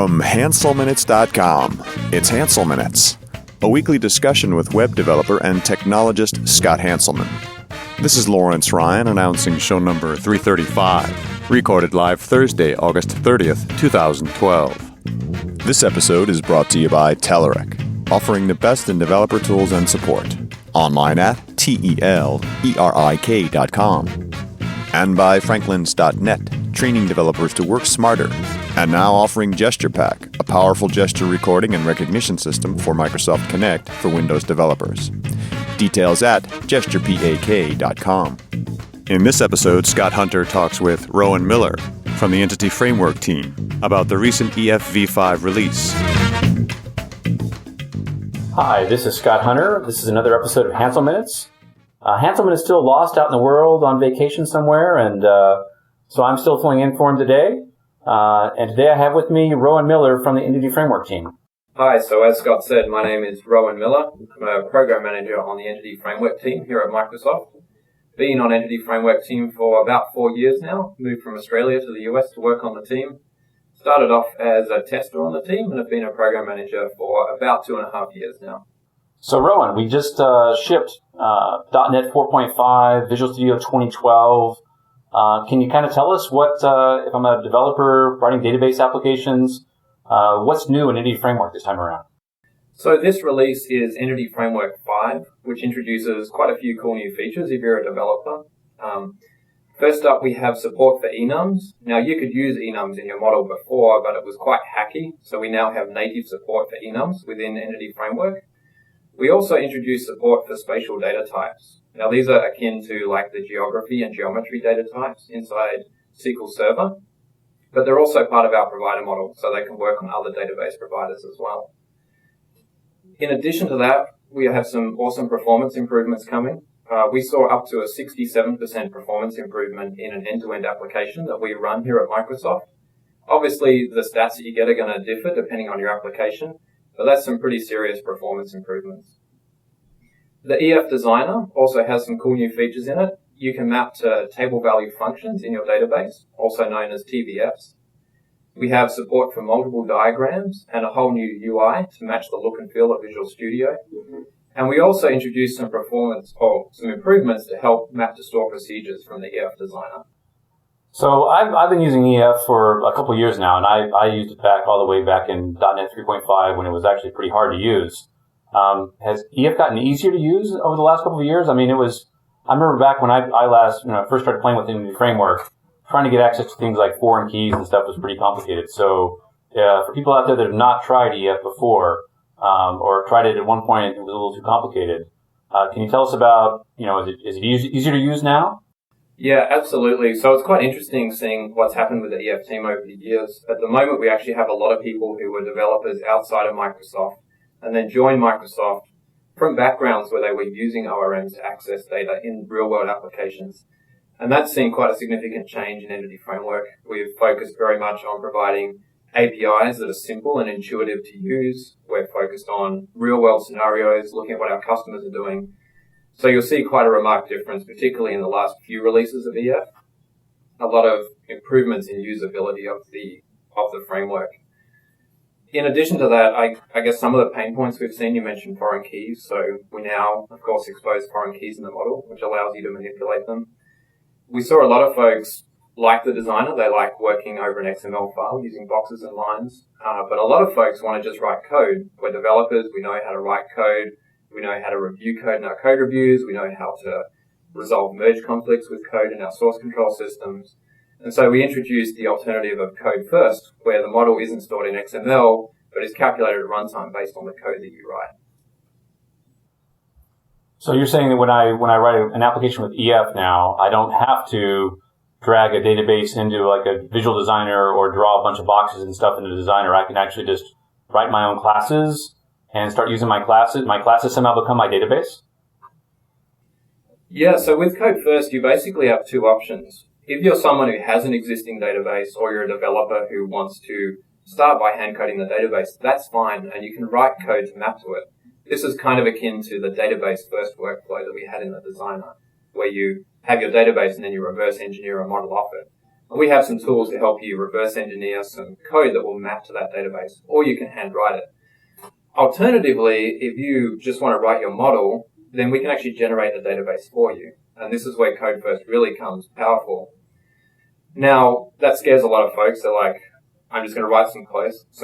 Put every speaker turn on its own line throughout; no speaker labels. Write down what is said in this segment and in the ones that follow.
From HanselMinutes.com, it's Hansel Minutes, a weekly discussion with web developer and technologist Scott Hanselman. This is Lawrence Ryan announcing show number 335, recorded live Thursday, August 30th, 2012. This episode is brought to you by Telerik, offering the best in developer tools and support. Online at telerik.com. And by Franklins.net, training developers to work smarter. And now offering GesturePak, a powerful gesture recording and recognition system for Microsoft Connect for Windows developers. Details at gesturepak.com. In this episode, Scott Hunter talks with Rowan Miller from the Entity Framework team about the recent EFv5 release.
Hi, this is Scott Hunter. This is another episode of Hansel Minutes. Hanselman is still lost out in the world on vacation somewhere, and so I'm still filling in for him today. And today I have with me Rowan Miller from the Entity Framework team.
Hi, so as Scott said, my name is Rowan Miller. I'm a program manager on the Entity Framework team here at Microsoft. Been on Entity Framework team for about 4 years now. Moved from Australia to the US to work on the team. Started off as a tester on the team and have been a program manager for about 2.5 years now.
So Rowan, we just shipped .NET 4.5, Visual Studio 2012. Can you kind of tell us what, if I'm a developer writing database applications, what's new in Entity Framework this time around?
So this release is Entity Framework 5, which introduces quite a few cool new features if you're a developer. First up, we have support for enums. Now, you could use enums in your model before, but it was quite hacky, so we now have native support for enums within Entity Framework. We also introduced support for spatial data types. Now, these are akin to like the geography and geometry data types inside SQL Server, but they're also part of our provider model, so they can work on other database providers as well. In addition to that, we have some awesome performance improvements coming. We saw up to a 67% performance improvement in an end-to-end application that we run here at Microsoft. Obviously, the stats that you get are going to differ depending on your application, but that's some pretty serious performance improvements. The EF Designer also has some cool new features in it. You can map to table value functions in your database, also known as TVFs. We have support for multiple diagrams and a whole new UI to match the look and feel of Visual Studio. And we also introduced some some improvements to help map to store procedures from the EF Designer.
So I've been using EF for a couple of years now, and I used it all the way back in .NET 3.5 when it was actually pretty hard to use. Has EF gotten easier to use over the last couple of years? I mean, I remember back when I first started playing with the framework, trying to get access to things like foreign keys and stuff was pretty complicated. So for people out there that have not tried EF before, or tried it at one point and it was a little too complicated, can you tell us about, is it easier to use now?
Yeah, absolutely. So it's quite interesting seeing what's happened with the EF team over the years. At the moment, we actually have a lot of people who were developers outside of Microsoft and then joined Microsoft from backgrounds where they were using ORMs to access data in real-world applications. And that's seen quite a significant change in Entity Framework. We've focused very much on providing APIs that are simple and intuitive to use. We're focused on real-world scenarios, looking at what our customers are doing. So you'll see quite a remarked difference, particularly in the last few releases of EF. A lot of improvements in usability of the framework. In addition to that, I guess some of the pain points we've seen, you mentioned foreign keys. So we now, of course, expose foreign keys in the model, which allows you to manipulate them. We saw a lot of folks like the designer. They like working over an XML file using boxes and lines. But a lot of folks want to just write code. We're developers. We know how to write code. We know how to review code in our code reviews. We know how to resolve merge conflicts with code in our source control systems. And so we introduced the alternative of code first, where the model isn't stored in XML, but is calculated at runtime based on the code that you write.
So you're saying that when I write an application with EF now, I don't have to drag a database into like a visual designer or draw a bunch of boxes and stuff into the designer. I can actually just write my own classes and start using my classes. My classes somehow become my database?
Yeah, so with Code First, you basically have two options. If you're someone who has an existing database or you're a developer who wants to start by hand coding the database, that's fine, and you can write code to map to it. This is kind of akin to the database first workflow that we had in the designer, where you have your database and then you reverse engineer a model off it. And we have some tools to help you reverse engineer some code that will map to that database, or you can handwrite it. Alternatively, if you just want to write your model, then we can actually generate the database for you. And this is where Code First really comes powerful. Now, that scares a lot of folks. They're like, I'm just going to write some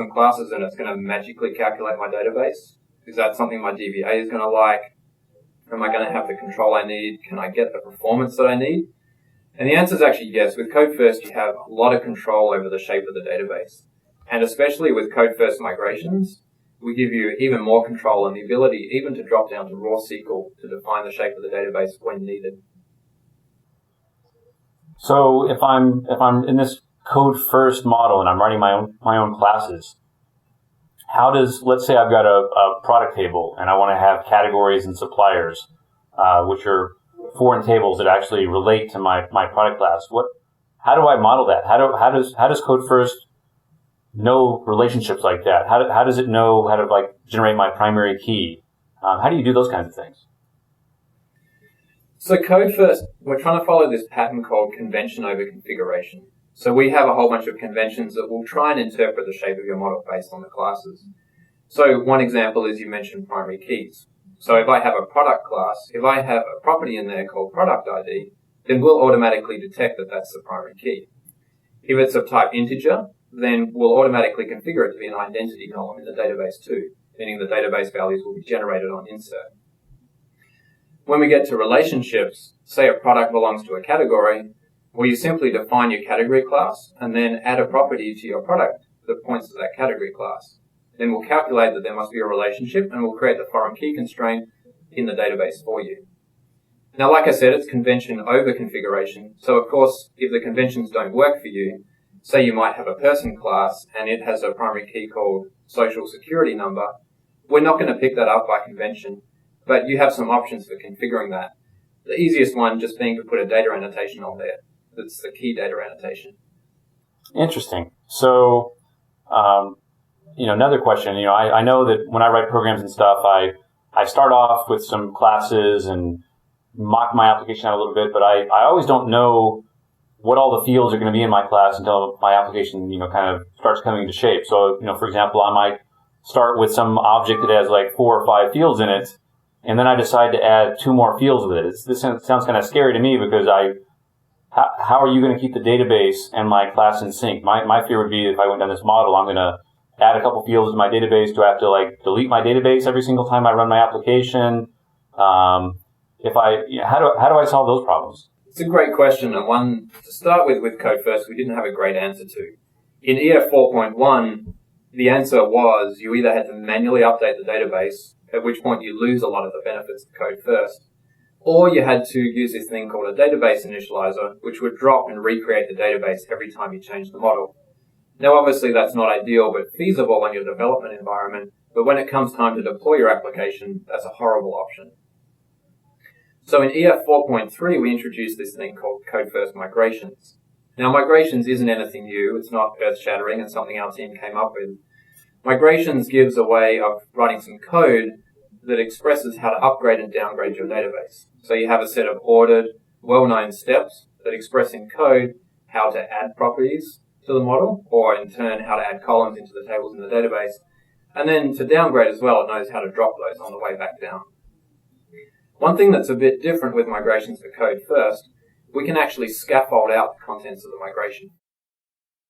classes and it's going to magically calculate my database. Is that something my DBA is going to like? Am I going to have the control I need? Can I get the performance that I need? And the answer is actually yes. With Code First, you have a lot of control over the shape of the database. And especially with Code First migrations, we give you even more control and the ability even to drop down to raw SQL to define the shape of the database when needed.
So if I'm in this Code First model and I'm writing my own classes, how does, let's say I've got a product table and I want to have categories and suppliers, which are foreign tables that actually relate to my product class. How do I model that? How does Code First know relationships like that? How does it know how to generate my primary key? How do you do those kinds of things?
So Code First, we're trying to follow this pattern called convention over configuration. So we have a whole bunch of conventions that will try and interpret the shape of your model based on the classes. So one example is you mentioned primary keys. So if I have a product class, if I have a property in there called product ID, then we'll automatically detect that that's the primary key. If it's of type integer, then we'll automatically configure it to be an identity column in the database too, meaning the database values will be generated on insert. When we get to relationships, say a product belongs to a category, well, you simply define your category class and then add a property to your product that points to that category class. Then we'll calculate that there must be a relationship and we'll create the foreign key constraint in the database for you. Now, like I said, it's convention over configuration. So, of course, if the conventions don't work for you, say you might have a person class and it has a primary key called social security number, we're not going to pick that up by convention, but you have some options for configuring that. The easiest one just being to put a data annotation on there. That's the key data annotation.
Interesting. So, another question, I know that when I write programs and stuff, I start off with some classes and mock my application out a little bit, but I always don't know what all the fields are going to be in my class until my application, kind of starts coming into shape. So, for example, I might start with some object that has 4 or 5 fields in it, and then I decide to add 2 more fields with it. This sounds kind of scary to me because how are you going to keep the database and my class in sync? My fear would be if I went down this model, I'm going to add a couple fields to my database. Do I have to delete my database every single time I run my application? How do I solve those problems?
It's a great question, and one to start with Code First, we didn't have a great answer to. In EF 4.1, the answer was you either had to manually update the database, at which point you lose a lot of the benefits of Code First, or you had to use this thing called a database initializer, which would drop and recreate the database every time you change the model. Now, obviously, that's not ideal, but feasible in your development environment, but when it comes time to deploy your application, that's a horrible option. So in EF 4.3, we introduced this thing called Code First Migrations. Now, migrations isn't anything new. It's not earth-shattering. It's something our team came up with. Migrations gives a way of writing some code that expresses how to upgrade and downgrade your database. So you have a set of ordered, well-known steps that express in code how to add properties to the model, or in turn, how to add columns into the tables in the database. And then to downgrade as well, it knows how to drop those on the way back down. One thing that's a bit different with migrations for Code First, we can actually scaffold out the contents of the migration.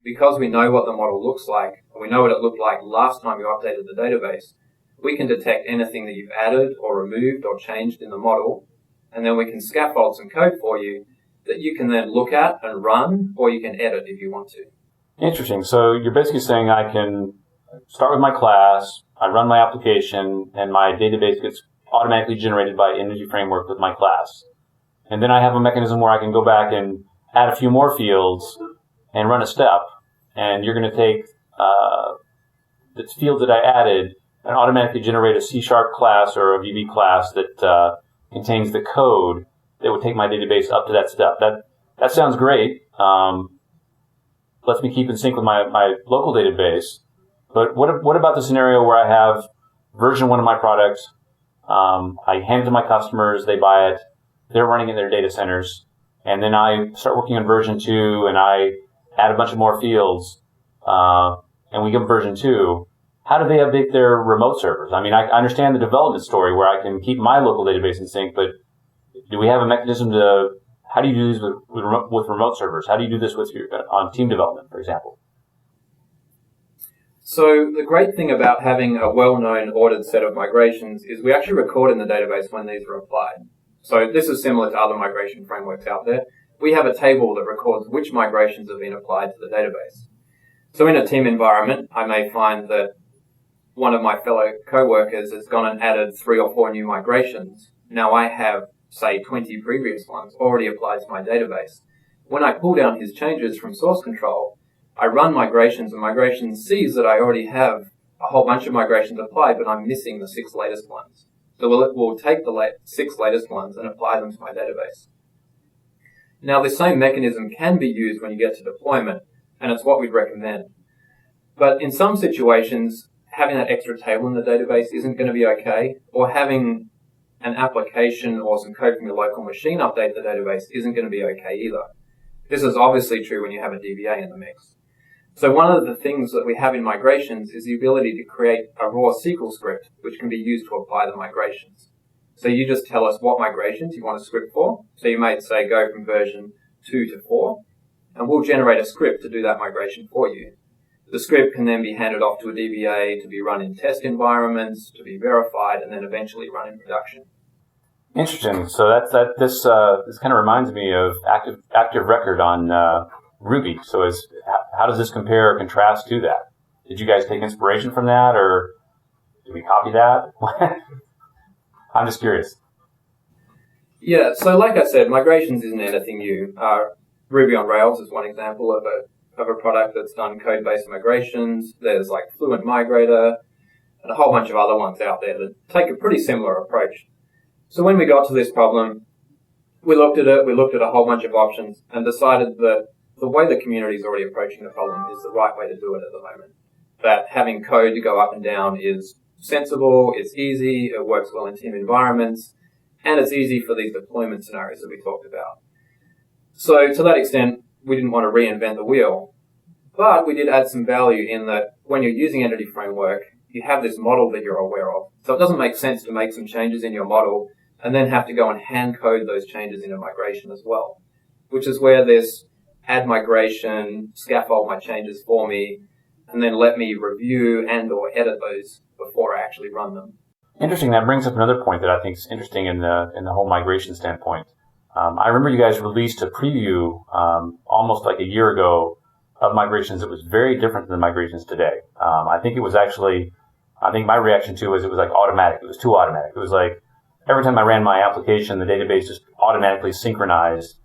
Because we know what the model looks like, and we know what it looked like last time you updated the database, we can detect anything that you've added or removed or changed in the model, and then we can scaffold some code for you that you can then look at and run, or you can edit if you want to.
Interesting. So you're basically saying I can start with my class, I run my application, and my database gets automatically generated by Energy Framework with my class. And then I have a mechanism where I can go back and add a few more fields and run a step. And you're going to take the fields that I added and automatically generate a C# class or a VB class that contains the code that would take my database up to that step. That sounds great. Lets me keep in sync with my local database. But what about the scenario where I have version 1 of my product, I hand it to my customers, they buy it, they're running in their data centers, and then I start working on version 2, and I add a bunch of more fields, and we get version 2, how do they update their remote servers? I mean, I understand the development story where I can keep my local database in sync, but do we have a mechanism to, how do you do this with remote servers? How do you do this with on team development, for example?
So the great thing about having a well-known ordered set of migrations is we actually record in the database when these are applied. So this is similar to other migration frameworks out there. We have a table that records which migrations have been applied to the database. So in a team environment, I may find that one of my fellow co-workers has gone and added 3 or 4 new migrations. Now I have, say, 20 previous ones already applied to my database. When I pull down his changes from source control, I run migrations, and migration sees that I already have a whole bunch of migrations applied, but I'm missing the 6 latest ones. So we'll take the 6 latest ones and apply them to my database. Now, the same mechanism can be used when you get to deployment, and it's what we'd recommend. But in some situations, having that extra table in the database isn't going to be okay, or having an application or some code from your local machine update the database isn't going to be okay either. This is obviously true when you have a DBA in the mix. So one of the things that we have in migrations is the ability to create a raw SQL script, which can be used to apply the migrations. So you just tell us what migrations you want a script for. So you might say go from version 2 to 4, and we'll generate a script to do that migration for you. The script can then be handed off to a DBA to be run in test environments, to be verified, and then eventually run in production.
Interesting. So this kind of reminds me of active record on Ruby. So how does this compare or contrast to that? Did you guys take inspiration from that, or did we copy that? I'm just curious.
Yeah, so like I said, migrations isn't anything new. Ruby on Rails is one example of a product that's done code-based migrations. There's like Fluent Migrator and a whole bunch of other ones out there that take a pretty similar approach. So when we got to this problem, we looked at a whole bunch of options and decided that the way the community is already approaching the problem is the right way to do it at the moment. That having code to go up and down is sensible, it's easy, it works well in team environments, and it's easy for these deployment scenarios that we talked about. So to that extent, we didn't want to reinvent the wheel, but we did add some value in that when you're using Entity Framework, you have this model that you're aware of. So it doesn't make sense to make some changes in your model and then have to go and hand code those changes in a migration as well, which is where this add migration, scaffold my changes for me, and then let me review and or edit those before I actually run them.
Interesting. That brings up another point that I think is interesting in the whole migration standpoint. I remember you guys released a preview almost like a year ago of migrations that was very different than the migrations today. I think my reaction to it was like automatic. It was too automatic. It was like every time I ran my application, the database just automatically synchronized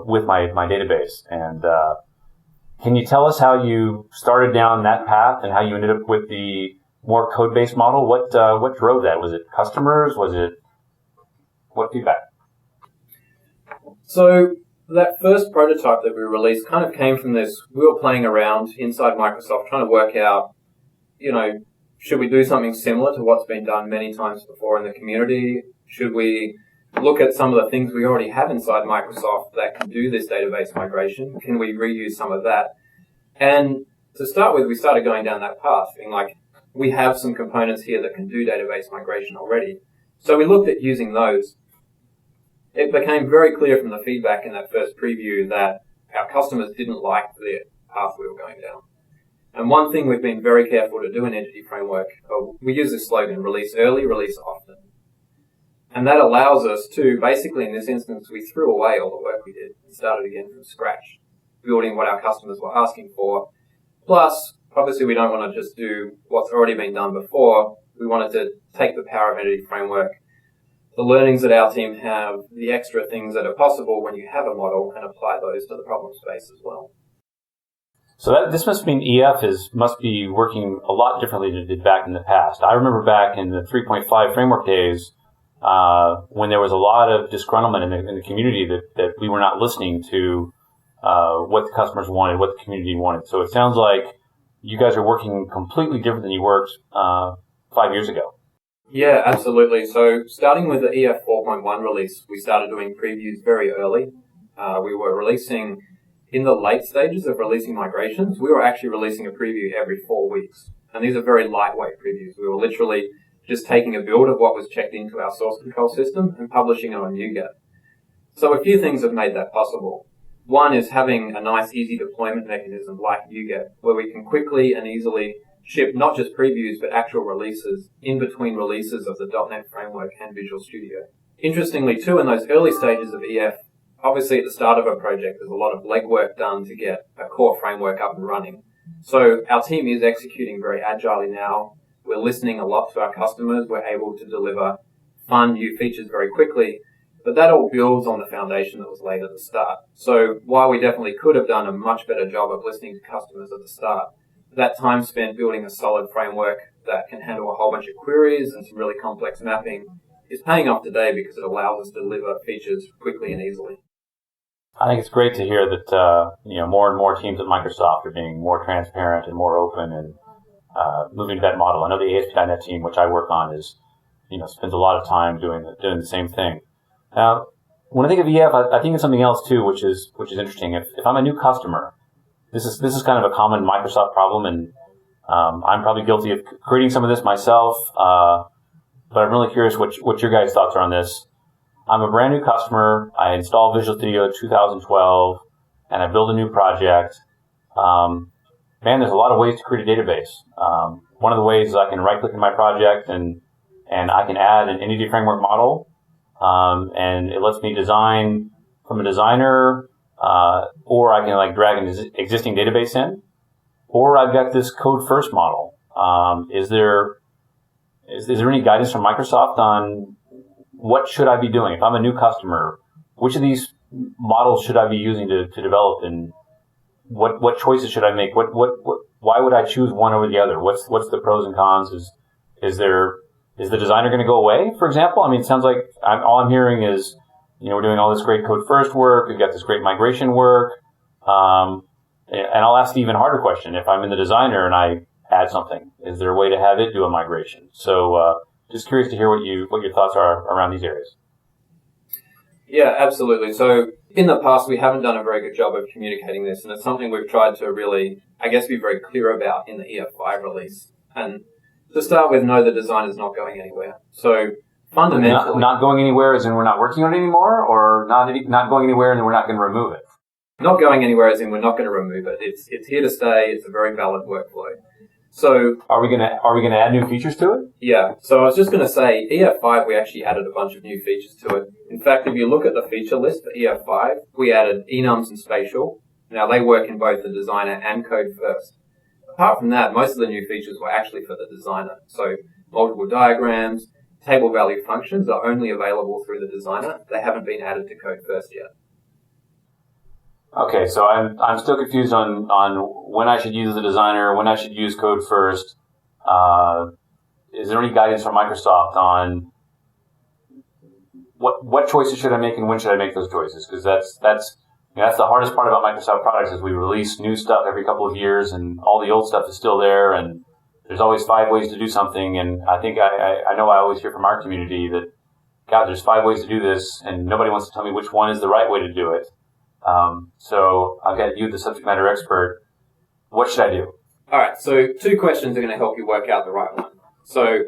with my database. And can you tell us how you started down that path and how you ended up with the more code-based model? What drove that? Was it customers? What feedback?
So that first prototype that we released kind of came from this. We were playing around inside Microsoft trying to work out, should we do something similar to what's been done many times before in the community? Should we look at some of the things we already have inside Microsoft that can do this database migration? Can we reuse some of that? And to start with, we started going down that path, being like, we have some components here that can do database migration already. So we looked at using those. It became very clear from the feedback in that first preview that our customers didn't like the path we were going down. And one thing we've been very careful to do in Entity Framework, we use this slogan, release early, release often. And that allows us to, basically in this instance, we threw away all the work we did and started again from scratch, building what our customers were asking for. Plus, obviously we don't want to just do what's already been done before. We wanted to take the power of Entity Framework, the learnings that our team have, the extra things that are possible when you have a model, and apply those to the problem space as well.
So this must mean EF must be working a lot differently than it did back in the past. I remember back in the 3.5 framework days, when there was a lot of disgruntlement in the community that we were not listening to what the customers wanted, what the community wanted. So it sounds like you guys are working completely different than you worked 5 years ago.
Yeah, absolutely. So starting with the EF 4.1 release, we started doing previews very early. we were releasing, in the late stages of releasing migrations, we were actually releasing a preview every 4 weeks. And these are very lightweight previews. We were literally just taking a build of what was checked into our source control system and publishing it on NuGet. So a few things have made that possible. One is having a nice, easy deployment mechanism like NuGet, where we can quickly and easily ship not just previews, but actual releases in between releases of the .NET Framework and Visual Studio. Interestingly, too, in those early stages of EF, obviously at the start of a project, there's a lot of legwork done to get a core framework up and running. So our team is executing very agilely now. We're listening a lot to our customers. We're able to deliver fun new features very quickly. But that all builds on the foundation that was laid at the start. So while we definitely could have done a much better job of listening to customers at the start, that time spent building a solid framework that can handle a whole bunch of queries and some really complex mapping is paying off today because it allows us to deliver features quickly and easily.
I think it's great to hear that more and more teams at Microsoft are being more transparent and more open and moving to that model. I know the ASP.NET team, which I work on, spends a lot of time doing the same thing. Now, when I think of EF, I think of something else too, which is interesting. If I'm a new customer, this is kind of a common Microsoft problem, and I'm probably guilty of creating some of this myself. But I'm really curious what your guys' thoughts are on this. I'm a brand new customer. I installed Visual Studio 2012, and I build a new project. There's a lot of ways to create a database. One of the ways is I can right-click in my project and I can add an entity framework model. And it lets me design from a designer, or I can drag an existing database in, or I've got this code first model. Is there any guidance from Microsoft on what should I be doing? If I'm a new customer, which of these models should I be using to develop, and what choices should I make? Why would I choose one over the other? What's the pros and cons? Is the designer going to go away, for example? I mean, it sounds like all I'm hearing is, we're doing all this great code first work. We've got this great migration work. And I'll ask the even harder question. If I'm in the designer and I add something, is there a way to have it do a migration? So just curious to hear what your thoughts are around these areas.
Yeah, absolutely. So in the past, we haven't done a very good job of communicating this, and it's something we've tried to really, be very clear about in the EF5 release. And to start with, no, the design is not going anywhere. So fundamentally...
Not going anywhere as in we're not working on it anymore, or not going anywhere and then we're not going to remove it?
Not going anywhere as in we're not going to remove it. It's here to stay. It's a very valid workflow. So... Are we going
to add new features to it?
Yeah. So I was just going to say, EF5, we actually added a bunch of new features to it. In fact, if you look at the feature list for EF5, we added enums and spatial. Now, they work in both the designer and code first. Apart from that, most of the new features were actually for the designer. So multiple diagrams, table value functions are only available through the designer. They haven't been added to code first yet.
Okay, so I'm still confused on when I should use the designer, when I should use code first. Is there any guidance from Microsoft on what choices should I make and when should I make those choices? Because that's the hardest part about Microsoft products is we release new stuff every couple of years and all the old stuff is still there and there's always 5 ways to do something. And I think I know I always hear from our community that, God, there's 5 ways to do this and nobody wants to tell me which one is the right way to do it. So I've got you, the subject matter expert. What should I do?
All right. So 2 questions are going to help you work out the right one. So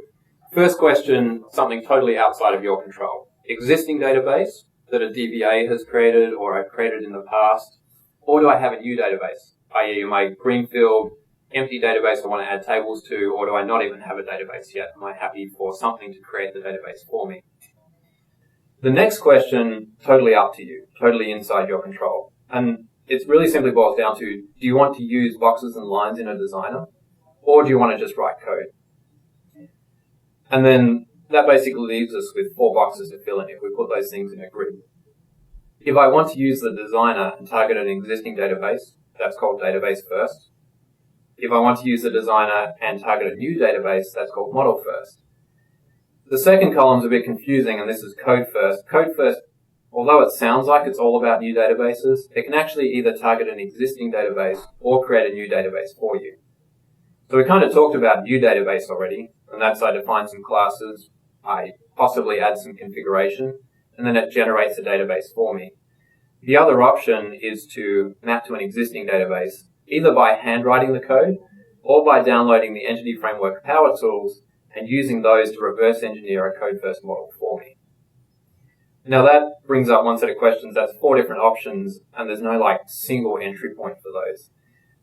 first question, something totally outside of your control. Existing database that a DBA has created or I've created in the past, or do I have a new database, i.e. my greenfield empty database I want to add tables to, or do I not even have a database yet? Am I happy for something to create the database for me? The next question, totally up to you, totally inside your control. And it really simply boils down to, do you want to use boxes and lines in a designer, or do you want to just write code? And then that basically leaves us with 4 boxes to fill in if we put those things in a grid. If I want to use the designer and target an existing database, that's called database first. If I want to use the designer and target a new database, that's called model first. The second column's a bit confusing, and this is code first. Code first, although it sounds like it's all about new databases, it can actually either target an existing database or create a new database for you. So we kind of talked about new database already, and that's I define some classes, I possibly add some configuration, and then it generates a database for me. The other option is to map to an existing database, either by handwriting the code or by downloading the Entity Framework power tools and using those to reverse engineer a code-first model for me. Now that brings up one set of questions. That's 4 different options, and there's no single entry point for those.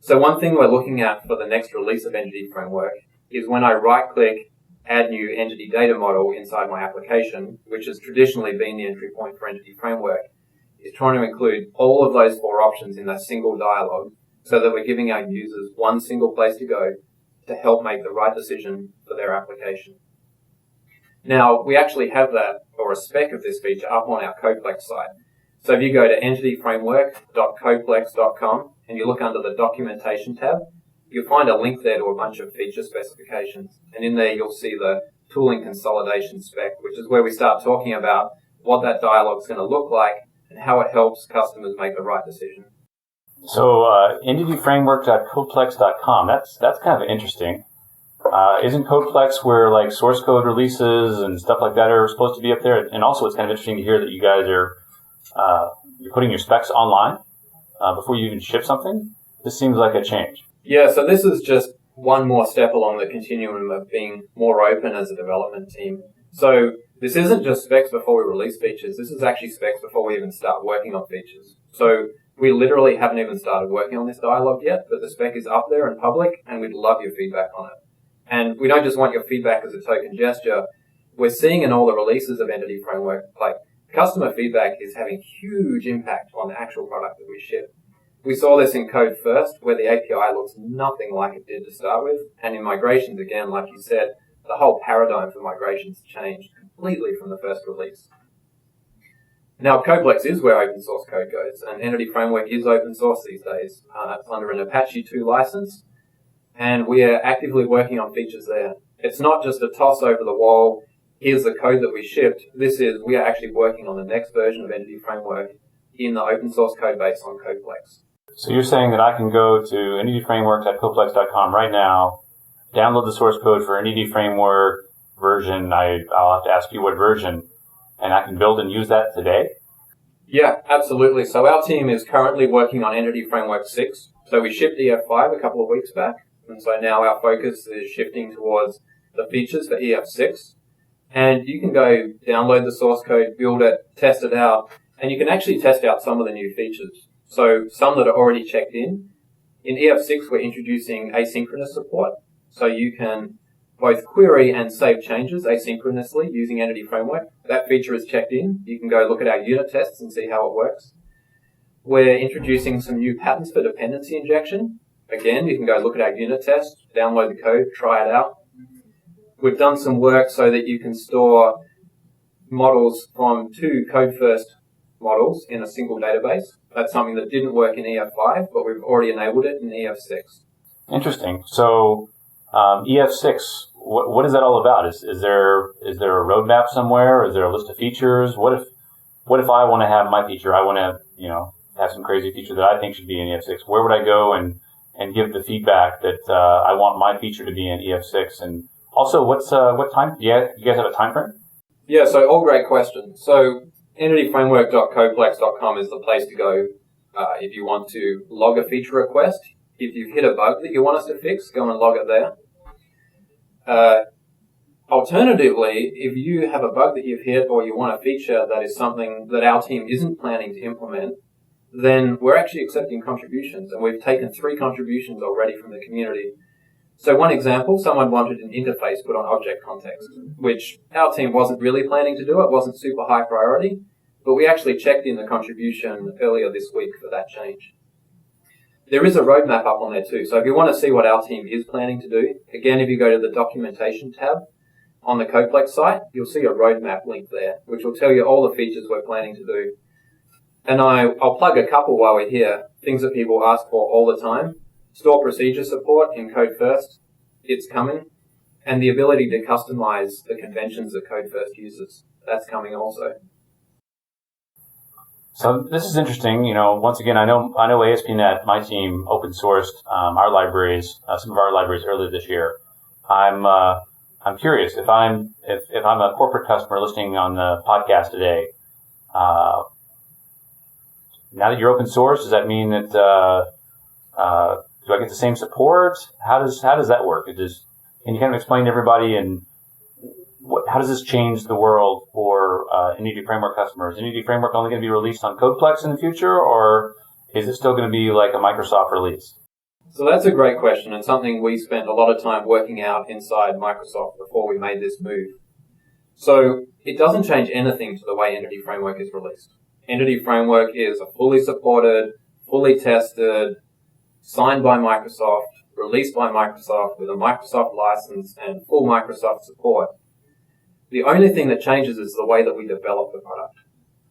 So one thing we're looking at for the next release of Entity Framework is when I right-click Add New Entity Data Model inside my application, which has traditionally been the entry point for Entity Framework, is trying to include all of those 4 options in that single dialog so that we're giving our users one single place to go to help make the right decision for their application. Now, we actually have that, or a spec of this feature, up on our CodePlex site. So if you go to entityframework.codeplex.com and you look under the documentation tab, you'll find a link there to a bunch of feature specifications. And in there, you'll see the tooling consolidation spec, which is where we start talking about what that dialogue is going to look like and how it helps customers make the right decision.
So entityframework.codeplex.com, that's kind of interesting. Isn't Codeplex where source code releases and stuff like that are supposed to be up there? And also it's kind of interesting to hear that you guys are you're putting your specs online before you even ship something. This seems like a change.
Yeah, so this is just one more step along the continuum of being more open as a development team. So this isn't just specs before we release features. This is actually specs before we even start working on features. So we literally haven't even started working on this dialogue yet, but the spec is up there in public, and we'd love your feedback on it. And we don't just want your feedback as a token gesture. We're seeing in all the releases of Entity Framework, customer feedback is having huge impact on the actual product that we ship. We saw this in Code First, where the API looks nothing like it did to start with. And in migrations, again, like you said, the whole paradigm for migrations changed completely from the first release. Now, Codeplex is where open source code goes, and Entity Framework is open source these days. It's under an Apache 2 license, and we are actively working on features there. It's not just a toss over the wall, here's the code that we shipped. We are actually working on the next version of Entity Framework in the open source code base on Codeplex.
So you're saying that I can go to entityframework.codeplex.com right now, download the source code for Entity Framework version. I'll have to ask you what version, and I can build and use that today?
Yeah, absolutely. So our team is currently working on Entity Framework 6. So we shipped EF5 a couple of weeks back, and so now our focus is shifting towards the features for EF6. And you can go download the source code, build it, test it out, and you can actually test out some of the new features. So some that are already checked in. In EF6, we're introducing asynchronous support. So you can both query and save changes asynchronously using Entity Framework. That feature is checked in. You can go look at our unit tests and see how it works. We're introducing some new patterns for dependency injection. Again, you can go look at our unit test, download the code, try it out. We've done some work so that you can store models from 2 code-first models in a single database. That's something that didn't work in EF5, but we've already enabled it in EF6.
Interesting. So EF6, what is that all about? Is there a roadmap somewhere? Is there a list of features? What if I want to have my feature? I want to have some crazy feature that I think should be in EF6. Where would I go and give the feedback that I want my feature to be in EF6? And also, what time? Do you guys have a time frame?
Yeah, so all great questions. So entityframework.codeplex.com is the place to go if you want to log a feature request. If you've hit a bug that you want us to fix, go and log it there. Alternatively, if you have a bug that you've hit or you want a feature that is something that our team isn't planning to implement, then we're actually accepting contributions, and we've taken 3 contributions already from the community. So one example, someone wanted an interface put on object context, which our team wasn't really planning to do. It wasn't super high priority, but we actually checked in the contribution earlier this week for that change. There is a roadmap up on there too. So if you want to see what our team is planning to do, again, if you go to the documentation tab on the Codeplex site, you'll see a roadmap link there, which will tell you all the features we're planning to do. And I'll plug a couple while we're here, things that people ask for all the time. Store procedure support in Code First, it's coming. And the ability to customize the conventions that Code First uses, that's coming also.
So this is interesting. Once again, I know ASP.NET, my team, open sourced our libraries, some of our libraries earlier this year. I'm curious if I'm a corporate customer listening on the podcast today. now that you're open source, does that mean that do I get the same support? How does that work? Can you kind of explain to everybody and how does this change the world for Entity Framework customers? Is Entity Framework only going to be released on CodePlex in the future, or is it still going to be like a Microsoft release?
So that's a great question, and something we spent a lot of time working out inside Microsoft before we made this move. So it doesn't change anything to the way Entity Framework is released. Entity Framework is a fully supported, fully tested, signed by Microsoft, released by Microsoft with a Microsoft license and full Microsoft support. The only thing that changes is the way that we develop the product.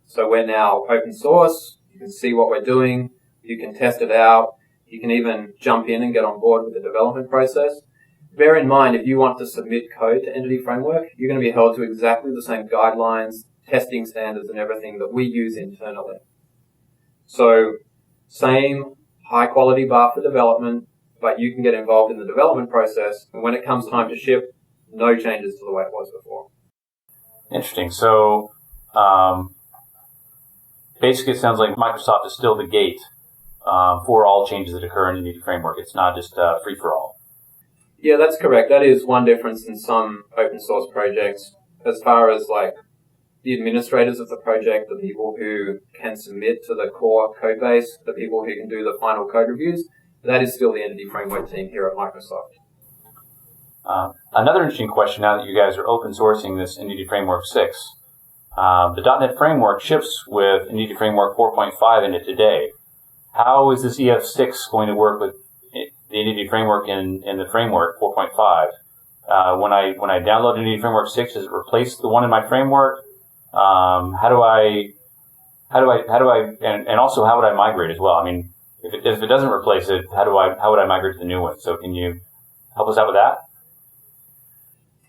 So we're now open source. You can see what we're doing. You can test it out. You can even jump in and get on board with the development process. Bear in mind, if you want to submit code to Entity Framework, you're going to be held to exactly the same guidelines, testing standards, and everything that we use internally. So, same high-quality bar for development, but you can get involved in the development process, and when it comes time to ship, no changes to the way it was before.
Interesting. So, basically it sounds like Microsoft is still the gate for all changes that occur in the Entity Framework. It's not just free-for-all.
Yeah, that's correct. That is one difference in some open source projects. As far as like the administrators of the project, the people who can submit to the core code base, the people who can do the final code reviews, that is still the Entity Framework team here at Microsoft.
Another interesting question now that you guys are open sourcing this Entity Framework 6. The .NET Framework ships with Entity Framework 4.5 in it today. How is this EF6 going to work with the Entity Framework in the framework 4.5? When I download Entity Framework 6, does it replace the one in my framework? How do I and also how would I migrate as well? I mean, if it doesn't replace it, how would I migrate to the new one? So can you help us out with that?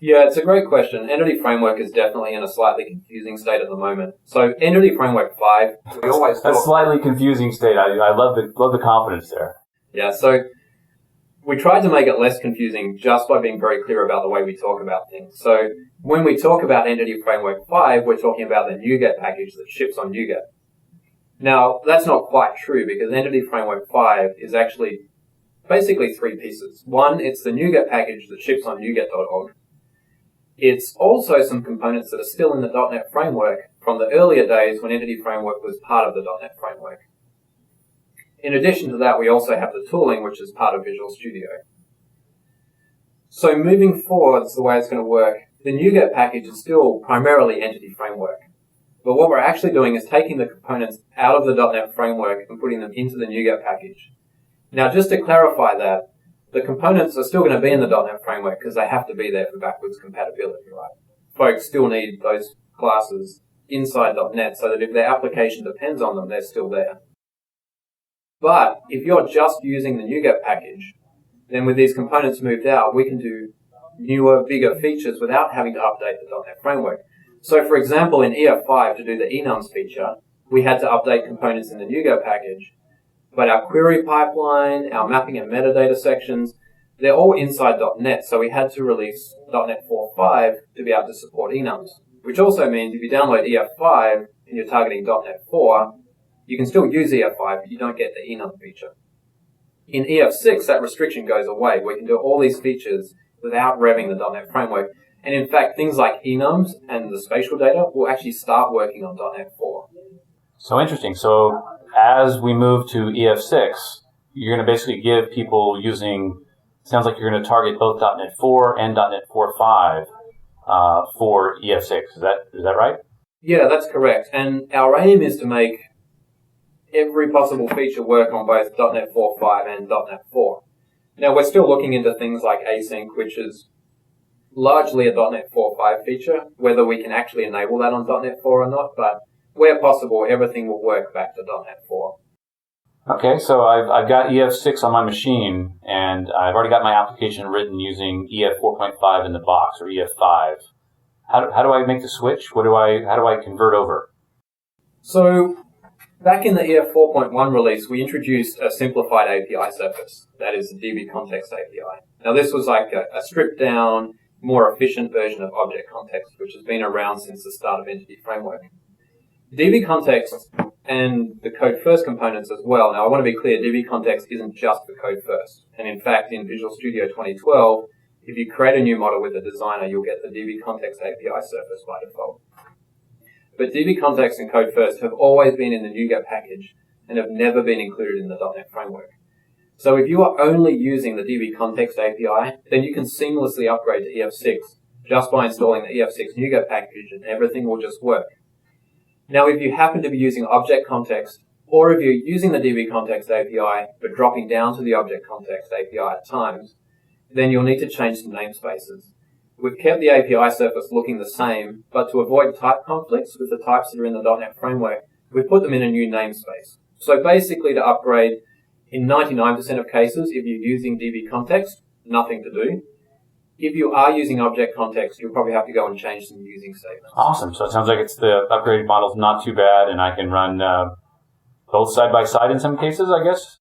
Yeah, it's a great question. Entity Framework is definitely in a slightly confusing state at the moment. So Entity Framework 5, we always talk...
A slightly confusing state. I love the confidence there.
Yeah, so we tried to make it less confusing just by being very clear about the way we talk about things. So when we talk about Entity Framework 5, we're talking about the NuGet package that ships on NuGet. Now, that's not quite true because Entity Framework 5 is actually basically three pieces. One, it's the NuGet package that ships on NuGet.org. It's also some components that are still in the .NET Framework from the earlier days when Entity Framework was part of the .NET Framework. In addition to that, we also have the tooling, which is part of Visual Studio. So moving forward, the way it's going to work, the NuGet package is still primarily Entity Framework. But what we're actually doing is taking the components out of the .NET Framework and putting them into the NuGet package. Now, just to clarify that, the components are still going to be in the .NET Framework because they have to be there for backwards compatibility, right? Folks still need those classes inside .NET so that if their application depends on them, they're still there. But if you're just using the NuGet package, then with these components moved out, we can do newer, bigger features without having to update the .NET Framework. So for example, in EF5, to do the enums feature, we had to update components in the NuGet package. But our query pipeline, our mapping and metadata sections, they're all inside .NET, so we had to release .NET 4.5 to be able to support enums. Which also means if you download EF5 and you're targeting .NET 4, you can still use EF5, but you don't get the enum feature. In EF6, that restriction goes away. We can do all these features without revving the .NET Framework. And in fact, things like enums and the spatial data will actually start working on .NET 4.
So interesting. So as we move to EF6, you're going to basically give people using, sounds like you're going to target both .NET 4 and .NET 4.5 for EF6. Is that right?
Yeah, that's correct. And our aim is to make every possible feature work on both .NET 4.5 and .NET 4. Now, we're still looking into things like async, which is largely a .NET 4.5 feature, whether we can actually enable that on .NET 4 or not, but where possible, everything will work back to .NET 4.
Okay, so I've got EF6 on my machine, and I've already got my application written using EF 4.5 in the box, or EF5. How do I make the switch? How do I convert over?
So, back in the EF 4.1 release, we introduced a simplified API surface, that is the DB Context API. Now, this was like a stripped-down, more efficient version of Object Context, which has been around since the start of Entity Framework. DB Context and the code first components as well. Now, I want to be clear, DB context isn't just for code first. And in fact, in Visual Studio 2012, if you create a new model with a designer, you'll get the DB context API surface by default. But DB context and code first have always been in the NuGet package and have never been included in the .NET framework. So if you are only using the DB context API, then you can seamlessly upgrade to EF6 just by installing the EF6 NuGet package, and everything will just work. Now, if you happen to be using object context, or if you're using the DB context API but dropping down to the object context API at times, then you'll need to change some namespaces. We've kept the API surface looking the same, but to avoid type conflicts with the types that are in the .NET framework, we've put them in a new namespace. So basically, to upgrade, in 99% of cases, if you're using DB context, nothing to do. If you are using object context, you'll probably have to go and change some using statements.
Awesome. So it sounds like it's the upgraded model's not too bad, and I can run both side by side in some cases, I guess?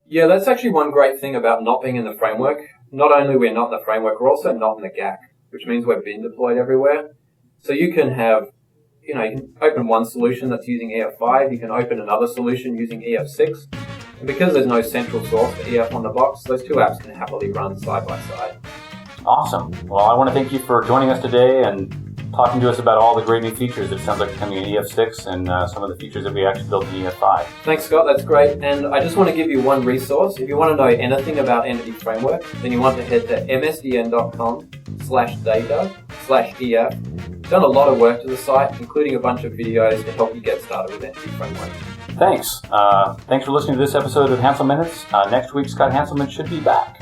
Yeah, that's actually one great thing about not being in the framework. Not only we're not in the framework, we're also not in the GAC, which means we're bin deployed everywhere. So you can have, you can open one solution that's using EF5, you can open another solution using EF6. And because there's no central source for EF on the box, those two apps can happily run side by side.
Awesome. Well, I want to thank you for joining us today and talking to us about all the great new features that sounds like are coming in EF6 and some of the features that we actually built in EF5.
Thanks, Scott. That's great. And I just want to give you one resource. If you want to know anything about Entity Framework, then you want to head to msdn.com/data/EF. Done a lot of work to the site, including a bunch of videos to help you get started with Entity Framework.
Thanks. Thanks for listening to this episode of Hansel Minutes. Next week, Scott Hanselman should be back.